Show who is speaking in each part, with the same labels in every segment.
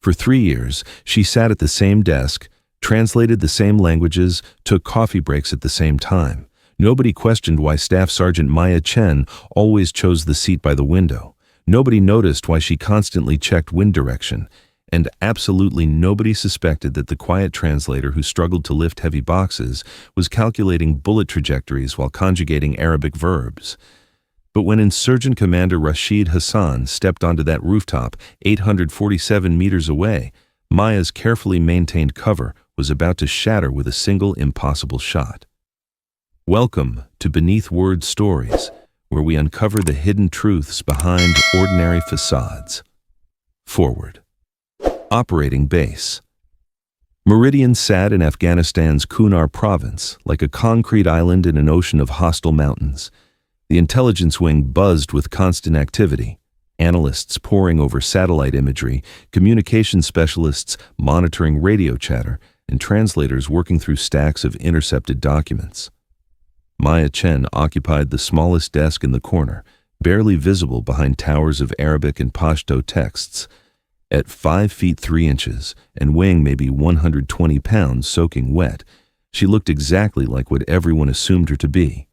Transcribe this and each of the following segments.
Speaker 1: For 3 years, she sat at the same desk, translated the same languages, took coffee breaks at the same time. Nobody questioned why Staff Sergeant Maya Chen always chose the seat by the window. Nobody noticed why she constantly checked wind direction. And absolutely nobody suspected that the quiet translator who struggled to lift heavy boxes was calculating bullet trajectories while conjugating Arabic verbs. But when Insurgent Commander Rashid Hassan stepped onto that rooftop 847 meters away, Maya's carefully maintained cover was about to shatter with a single impossible shot. Welcome to Beneath Word Stories, where we uncover the hidden truths behind ordinary facades. Forward. Operating Base. Meridian sat in Afghanistan's Kunar province, like a concrete island in an ocean of hostile mountains. The intelligence wing buzzed with constant activity, analysts poring over satellite imagery, communication specialists monitoring radio chatter, and translators working through stacks of intercepted documents. Maya Chen occupied the smallest desk in the corner, barely visible behind towers of Arabic and Pashto texts. At 5 feet 3 inches and weighing maybe 120 pounds soaking wet, she looked exactly like what everyone assumed her to be.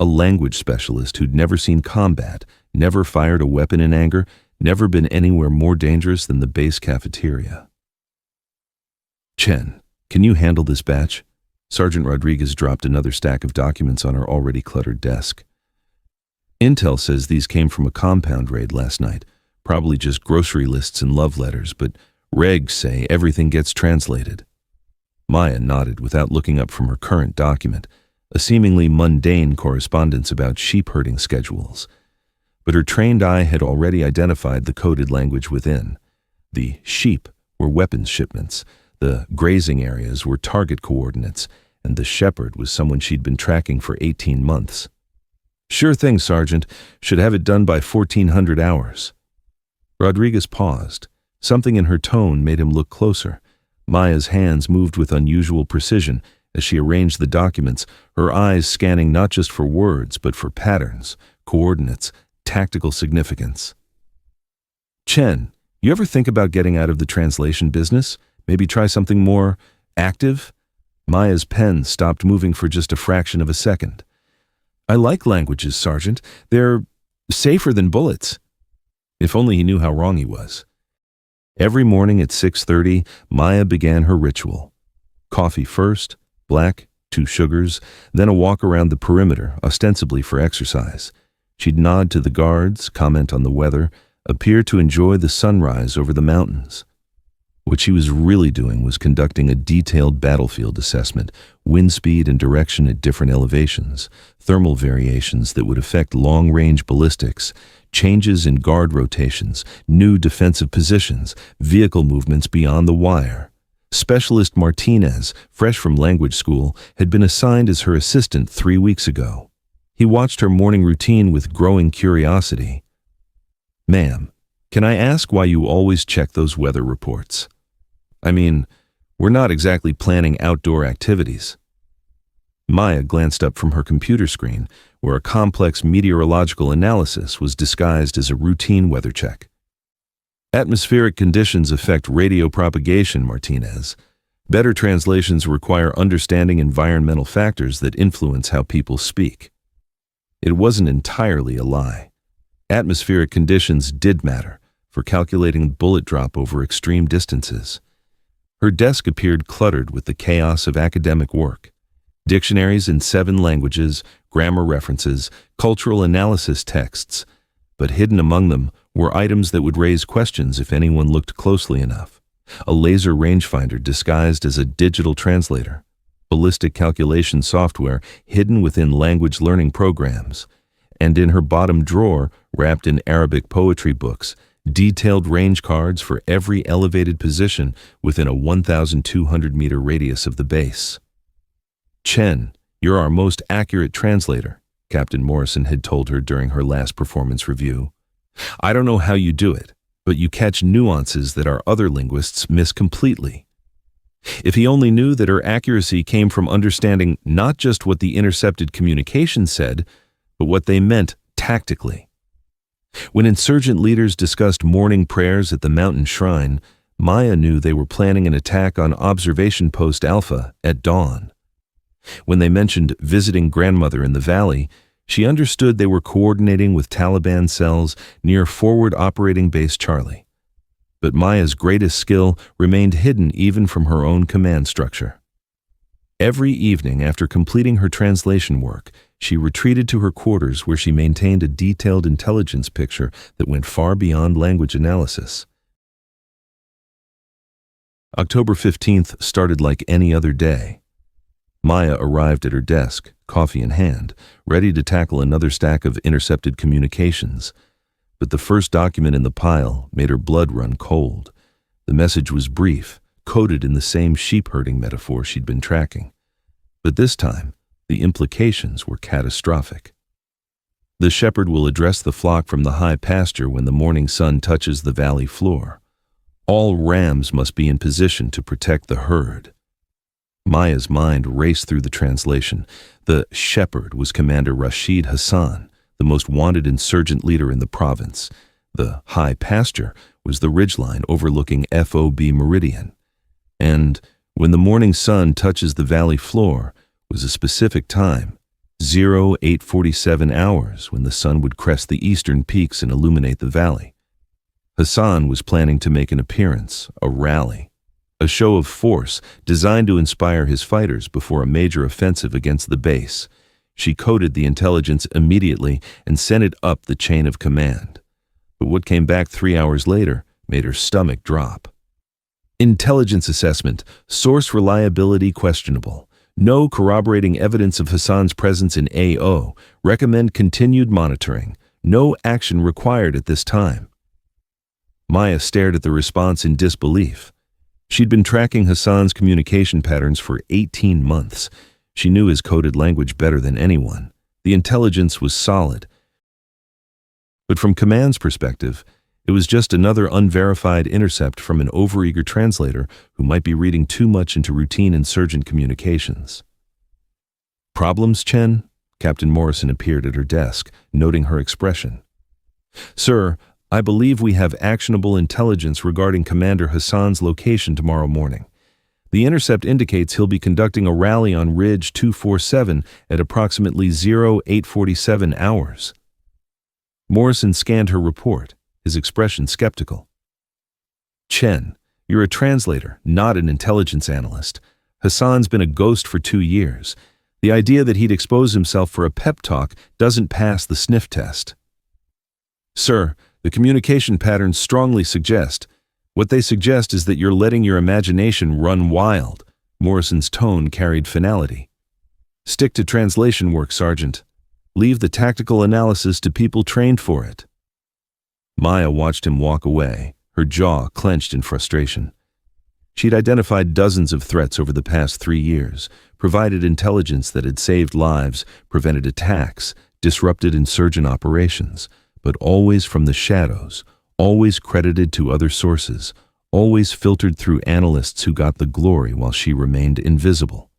Speaker 1: A language specialist who'd never seen combat, never fired a weapon in anger, never been anywhere more dangerous than the base cafeteria. Chen, can you handle this batch? Sergeant Rodriguez dropped another stack of documents on her already cluttered desk. Intel says these came from a compound raid last night, probably just grocery lists and love letters, but regs say everything gets translated. Maya nodded without looking up from her current document, a seemingly mundane correspondence about sheep herding schedules. But her trained eye had already identified the coded language within. The sheep were weapons shipments, the grazing areas were target coordinates, and the shepherd was someone she'd been tracking for 18 months. Sure thing, Sergeant. Should have it done by 1400 hours. Rodriguez paused. Something in her tone made him look closer. Maya's hands moved with unusual precision as she arranged the documents, her eyes scanning not just for words, but for patterns, coordinates, tactical significance. Chen, you ever think about getting out of the translation business? Maybe try something more active? Maya's pen stopped moving for just a fraction of a second. I like languages, Sergeant. They're safer than bullets. If only he knew how wrong he was. Every morning at 6:30, Maya began her ritual. Coffee first, black, 2 sugars, then a walk around the perimeter, ostensibly for exercise. She'd nod to the guards, comment on the weather, appear to enjoy the sunrise over the mountains. What she was really doing was conducting a detailed battlefield assessment, wind speed and direction at different elevations, thermal variations that would affect long-range ballistics, changes in guard rotations, new defensive positions, vehicle movements beyond the wire. Specialist Martinez, fresh from language school, had been assigned as her assistant 3 weeks ago. He watched her morning routine with growing curiosity. Ma'am, can I ask why you always check those weather reports? I mean, we're not exactly planning outdoor activities. Maya glanced up from her computer screen, where a complex meteorological analysis was disguised as a routine weather check. Atmospheric conditions affect radio propagation, Martinez. Better translations require understanding environmental factors that influence how people speak. It wasn't entirely a lie. Atmospheric conditions did matter for calculating bullet drop over extreme distances. Her desk appeared cluttered with the chaos of academic work. Dictionaries in 7 languages, grammar references, cultural analysis texts, but hidden among them were items that would raise questions if anyone looked closely enough. A laser rangefinder disguised as a digital translator, ballistic calculation software hidden within language learning programs, and in her bottom drawer, wrapped in Arabic poetry books, detailed range cards for every elevated position within a 1,200-meter radius of the base. Chen, you're our most accurate translator, Captain Morrison had told her during her last performance review. I don't know how you do it, but you catch nuances that our other linguists miss completely. If he only knew that her accuracy came from understanding not just what the intercepted communication said, but what they meant tactically. When insurgent leaders discussed morning prayers at the mountain shrine, Maya knew they were planning an attack on Observation Post Alpha at dawn. When they mentioned visiting grandmother in the valley, she understood they were coordinating with Taliban cells near Forward Operating Base Charlie. But Maya's greatest skill remained hidden even from her own command structure. Every evening after completing her translation work, she retreated to her quarters where she maintained a detailed intelligence picture that went far beyond language analysis. October 15th started like any other day. Maya arrived at her desk, coffee in hand, ready to tackle another stack of intercepted communications. But the first document in the pile made her blood run cold. The message was brief, coded in the same sheep-herding metaphor she'd been tracking. But this time, the implications were catastrophic. The shepherd will address the flock from the high pasture when the morning sun touches the valley floor. All rams must be in position to protect the herd. Maya's mind raced through the translation. The shepherd was Commander Rashid Hassan, the most wanted insurgent leader in the province. The high pasture was the ridgeline overlooking FOB Meridian. And when the morning sun touches the valley floor was a specific time, 0847 hours, when the sun would crest the eastern peaks and illuminate the valley. Hassan was planning to make an appearance, a rally, a show of force designed to inspire his fighters before a major offensive against the base. She coded the intelligence immediately and sent it up the chain of command. But what came back 3 hours later made her stomach drop. Intelligence assessment, source reliability questionable. No corroborating evidence of Hassan's presence in AO. Recommend continued monitoring. No action required at this time. Maya stared at the response in disbelief. She'd been tracking Hassan's communication patterns for 18 months. She knew his coded language better than anyone. The intelligence was solid. But from command's perspective, it was just another unverified intercept from an overeager translator who might be reading too much into routine insurgent communications. Problems, Chen? Captain Morrison appeared at her desk, noting her expression. Sir, I believe we have actionable intelligence regarding Commander Hassan's location tomorrow morning. The intercept indicates he'll be conducting a rally on Ridge 247 at approximately 0847 hours. Morrison scanned her report, his expression skeptical. Chen, you're a translator, not an intelligence analyst. Hassan's been a ghost for 2 years. The idea that he'd expose himself for a pep talk doesn't pass the sniff test. Sir, the communication patterns strongly suggest. What they suggest is that you're letting your imagination run wild. Morrison's tone carried finality. Stick to translation work, Sergeant. Leave the tactical analysis to people trained for it. Maya watched him walk away, her jaw clenched in frustration. She'd identified dozens of threats over the past 3 years, provided intelligence that had saved lives, prevented attacks, disrupted insurgent operations, but always from the shadows, always credited to other sources, always filtered through analysts who got the glory while she remained invisible.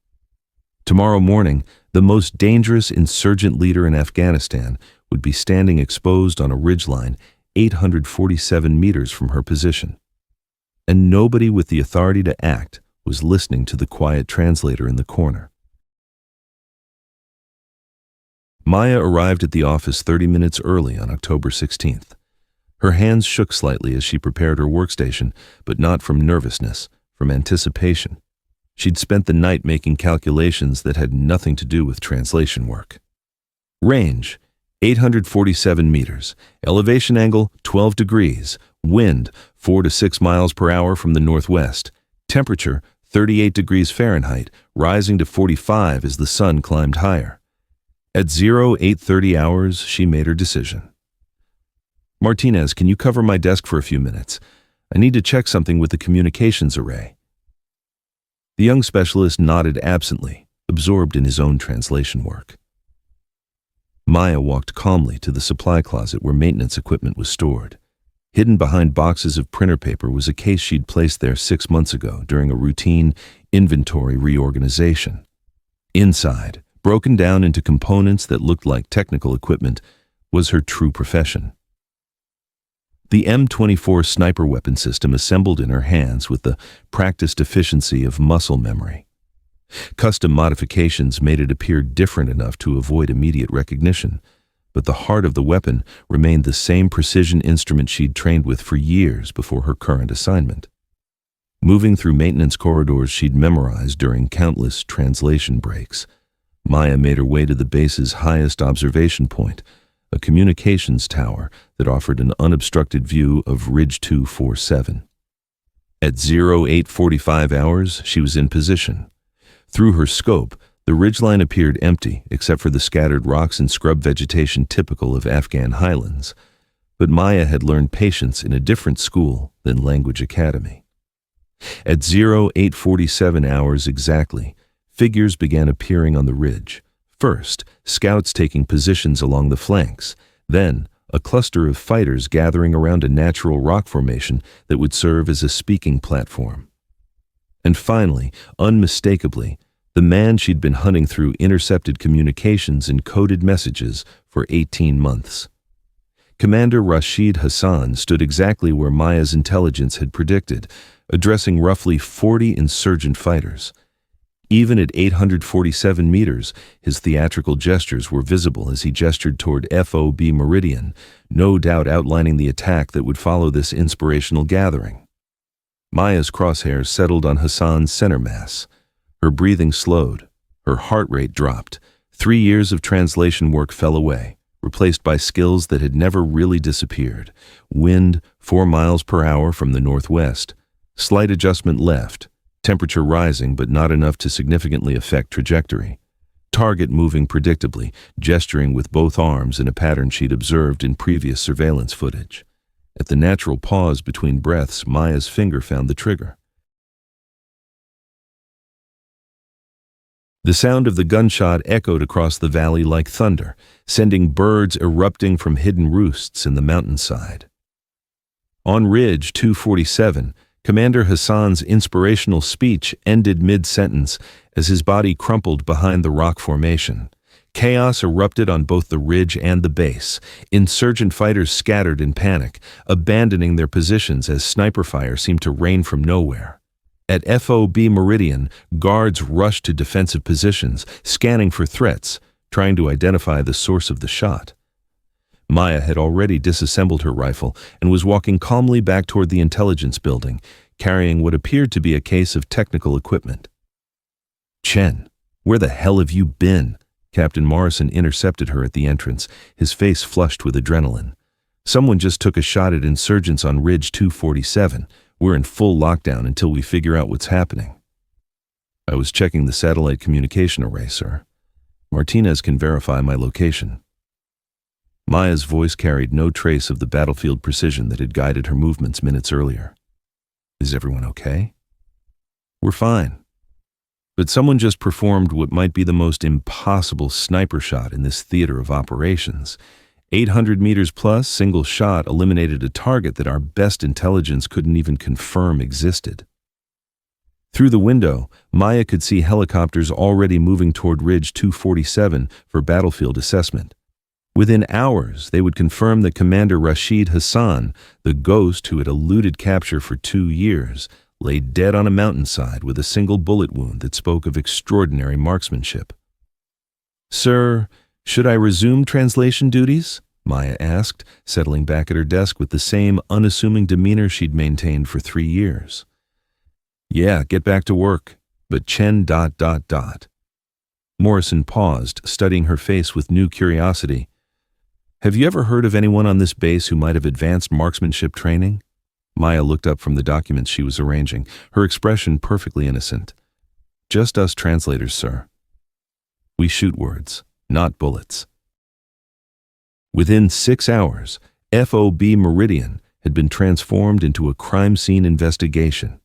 Speaker 1: Tomorrow morning, the most dangerous insurgent leader in Afghanistan would be standing exposed on a ridgeline 847 meters from her position. And nobody with the authority to act was listening to the quiet translator in the corner. Maya arrived at the office 30 minutes early on October 16th. Her hands shook slightly as she prepared her workstation, but not from nervousness, from anticipation. She'd spent the night making calculations that had nothing to do with translation work. Range, 847 meters. Elevation angle, 12 degrees. Wind, 4 to 6 miles per hour from the northwest. Temperature, 38 degrees Fahrenheit, rising to 45 as the sun climbed higher. At 0830 hours, she made her decision. Martinez, can you cover my desk for a few minutes? I need to check something with the communications array. The young specialist nodded absently, absorbed in his own translation work. Maya walked calmly to the supply closet where maintenance equipment was stored. Hidden behind boxes of printer paper was a case she'd placed there 6 months ago during a routine inventory reorganization. Inside, broken down into components that looked like technical equipment, was her true profession. The M24 sniper weapon system assembled in her hands with the practiced efficiency of muscle memory. Custom modifications made it appear different enough to avoid immediate recognition, but the heart of the weapon remained the same precision instrument she'd trained with for years before her current assignment. Moving through maintenance corridors she'd memorized during countless translation breaks, Maya made her way to the base's highest observation point, a communications tower that offered an unobstructed view of Ridge 247. At 0845 hours, she was in position. Through her scope, the ridgeline appeared empty except for the scattered rocks and scrub vegetation typical of Afghan highlands. But Maya had learned patience in a different school than Language Academy. At 0847 hours exactly, figures began appearing on the ridge. First, scouts taking positions along the flanks, then a cluster of fighters gathering around a natural rock formation that would serve as a speaking platform. And finally, unmistakably, the man she'd been hunting through intercepted communications and coded messages for 18 months. Commander Rashid Hassan stood exactly where Maya's intelligence had predicted, addressing roughly 40 insurgent fighters. Even at 847 meters, his theatrical gestures were visible as he gestured toward FOB Meridian, no doubt outlining the attack that would follow this inspirational gathering. Maya's crosshairs settled on Hassan's center mass. Her breathing slowed. Her heart rate dropped. 3 years of translation work fell away, replaced by skills that had never really disappeared. Wind 4 miles per hour from the northwest. Slight adjustment left. Temperature rising, but not enough to significantly affect trajectory. Target moving predictably, gesturing with both arms in a pattern she'd observed in previous surveillance footage. At the natural pause between breaths, Maya's finger found the trigger. The sound of the gunshot echoed across the valley like thunder, sending birds erupting from hidden roosts in the mountainside. On Ridge 247, Commander Hassan's inspirational speech ended mid-sentence as his body crumpled behind the rock formation. Chaos erupted on both the ridge and the base. Insurgent fighters scattered in panic, abandoning their positions as sniper fire seemed to rain from nowhere. At FOB Meridian, guards rushed to defensive positions, scanning for threats, trying to identify the source of the shot. Maya had already disassembled her rifle and was walking calmly back toward the intelligence building, carrying what appeared to be a case of technical equipment. "Chen, where the hell have you been?" Captain Morrison intercepted her at the entrance, his face flushed with adrenaline. "Someone just took a shot at insurgents on Ridge 247. We're in full lockdown until we figure out what's happening." "I was checking the satellite communication array, sir. Martinez can verify my location." Maya's voice carried no trace of the battlefield precision that had guided her movements minutes earlier. "Is everyone okay?" "We're fine. But someone just performed what might be the most impossible sniper shot in this theater of operations. 800 meters plus, single shot eliminated a target that our best intelligence couldn't even confirm existed." Through the window, Maya could see helicopters already moving toward Ridge 247 for battlefield assessment. Within hours, they would confirm that Commander Rashid Hassan, the ghost who had eluded capture for 2 years, lay dead on a mountainside with a single bullet wound that spoke of extraordinary marksmanship. "Sir, should I resume translation duties?" Maya asked, settling back at her desk with the same unassuming demeanor she'd maintained for 3 years. "Yeah, get back to work, but Chen ... Morrison paused, studying her face with new curiosity. "Have you ever heard of anyone on this base who might have advanced marksmanship training?" Maya looked up from the documents she was arranging, her expression perfectly innocent. "Just us translators, sir. We shoot words, not bullets." Within 6 hours, FOB Meridian had been transformed into a crime scene investigation.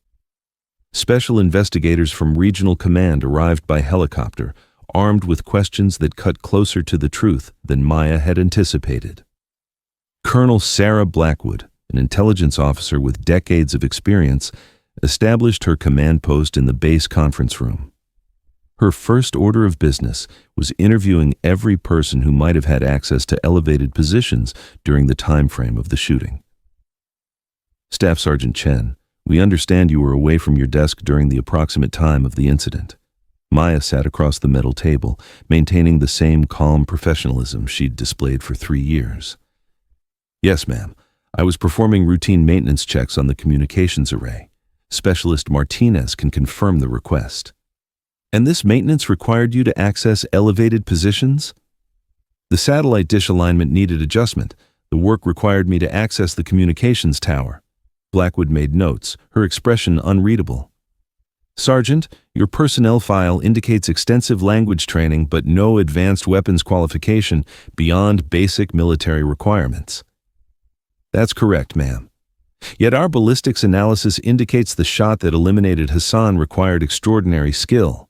Speaker 1: Special investigators from Regional Command arrived by helicopter, armed with questions that cut closer to the truth than Maya had anticipated. Colonel Sarah Blackwood, an intelligence officer with decades of experience, established her command post in the base conference room. Her first order of business was interviewing every person who might have had access to elevated positions during the time frame of the shooting. Staff Sergeant Chen, we understand you were away from your desk during the approximate time of the incident. Maya sat across the metal table, maintaining the same calm professionalism she'd displayed for 3 years. Yes, ma'am. I was performing routine maintenance checks on the communications array. Specialist Martinez can confirm the request. And this maintenance required you to access elevated positions? The satellite dish alignment needed adjustment. The work required me to access the communications tower. Blackwood made notes, her expression unreadable. Sergeant, your personnel file indicates extensive language training but no advanced weapons qualification beyond basic military requirements. That's correct, ma'am. Yet our ballistics analysis indicates the shot that eliminated Hassan required extraordinary skill.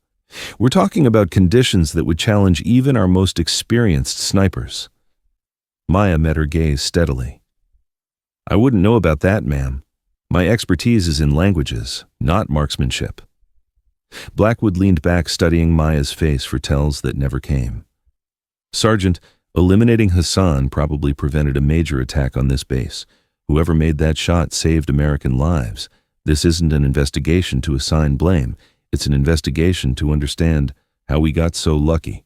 Speaker 1: We're talking about conditions that would challenge even our most experienced snipers. Maya met her gaze steadily. I wouldn't know about that, ma'am. My expertise is in languages, not marksmanship. Blackwood leaned back, studying Maya's face for tells that never came. Sergeant, eliminating Hassan probably prevented a major attack on this base. Whoever made that shot saved American lives. This isn't an investigation to assign blame. It's an investigation to understand how we got so lucky.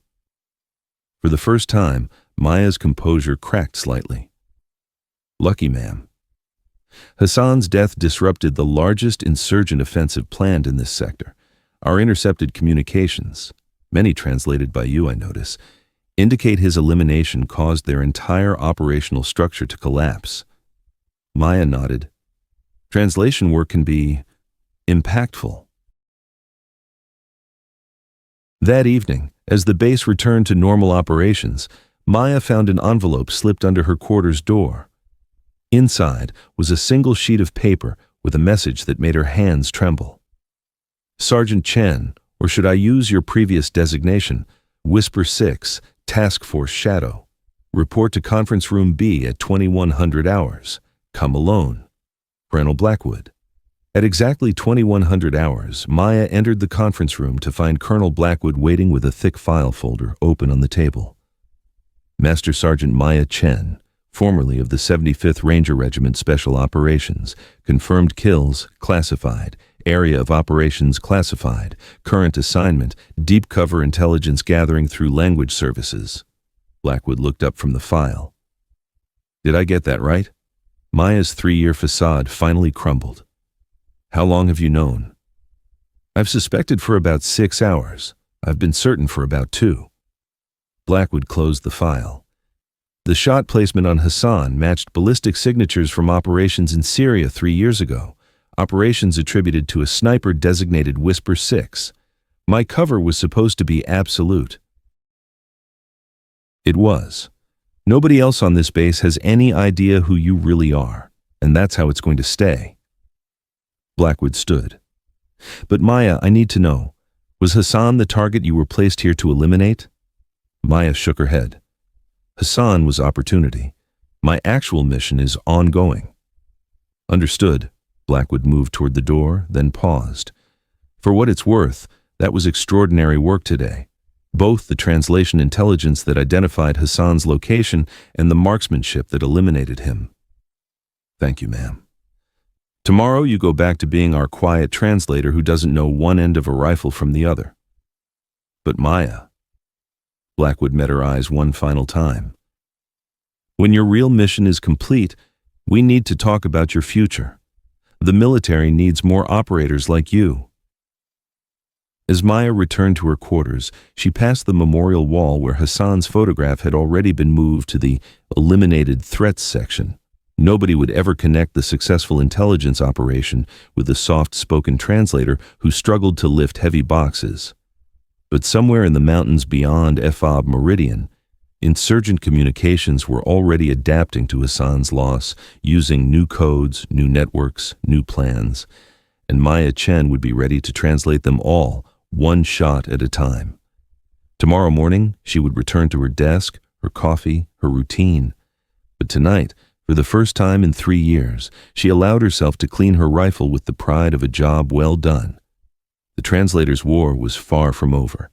Speaker 1: For the first time, Maya's composure cracked slightly. Lucky, ma'am. Hassan's death disrupted the largest insurgent offensive planned in this sector. Our intercepted communications, many translated by you, I notice, indicate his elimination caused their entire operational structure to collapse. Maya nodded. Translation work can be impactful. That evening, as the base returned to normal operations, Maya found an envelope slipped under her quarters door. Inside was a single sheet of paper with a message that made her hands tremble. Sergeant Chen, or should I use your previous designation, Whisper 6, Task Force Shadow. Report to Conference Room B at 2100 hours. Come alone. Colonel Blackwood. At exactly 2100 hours, Maya entered the conference room to find Colonel Blackwood waiting with a thick file folder open on the table. Master Sergeant Maya Chen, formerly of the 75th Ranger Regiment Special Operations, confirmed kills, classified, area of operations classified, current assignment, deep cover intelligence gathering through language services. Blackwood looked up from the file. Did I get that right? Maya's 3-year facade finally crumbled. How long have you known? I've suspected for about 6 hours. I've been certain for about 2. Blackwood closed the file. The shot placement on Hassan matched ballistic signatures from operations in Syria 3 years ago, operations attributed to a sniper designated Whisper 6. My cover was supposed to be absolute. It was. Nobody else on this base has any idea who you really are, and that's how it's going to stay. Blackwood stood. But Maya, I need to know, was Hassan the target you were placed here to eliminate? Maya shook her head. Hassan was opportunity. My actual mission is ongoing. Understood. Blackwood moved toward the door, then paused. For what it's worth, that was extraordinary work today. Both the translation intelligence that identified Hassan's location and the marksmanship that eliminated him. Thank you, ma'am. Tomorrow you go back to being our quiet translator who doesn't know one end of a rifle from the other. But Maya. Blackwood met her eyes one final time. When your real mission is complete, we need to talk about your future. The military needs more operators like you. As Maya returned to her quarters, she passed the memorial wall where Hassan's photograph had already been moved to the eliminated threats section. Nobody would ever connect the successful intelligence operation with the soft-spoken translator who struggled to lift heavy boxes. But somewhere in the mountains beyond Fob Meridian, insurgent communications were already adapting to Hassan's loss, using new codes, new networks, new plans, and Maya Chen would be ready to translate them all, one shot at a time. Tomorrow morning, she would return to her desk, her coffee, her routine. But tonight, for the first time in 3 years, she allowed herself to clean her rifle with the pride of a job well done. The translator's war was far from over.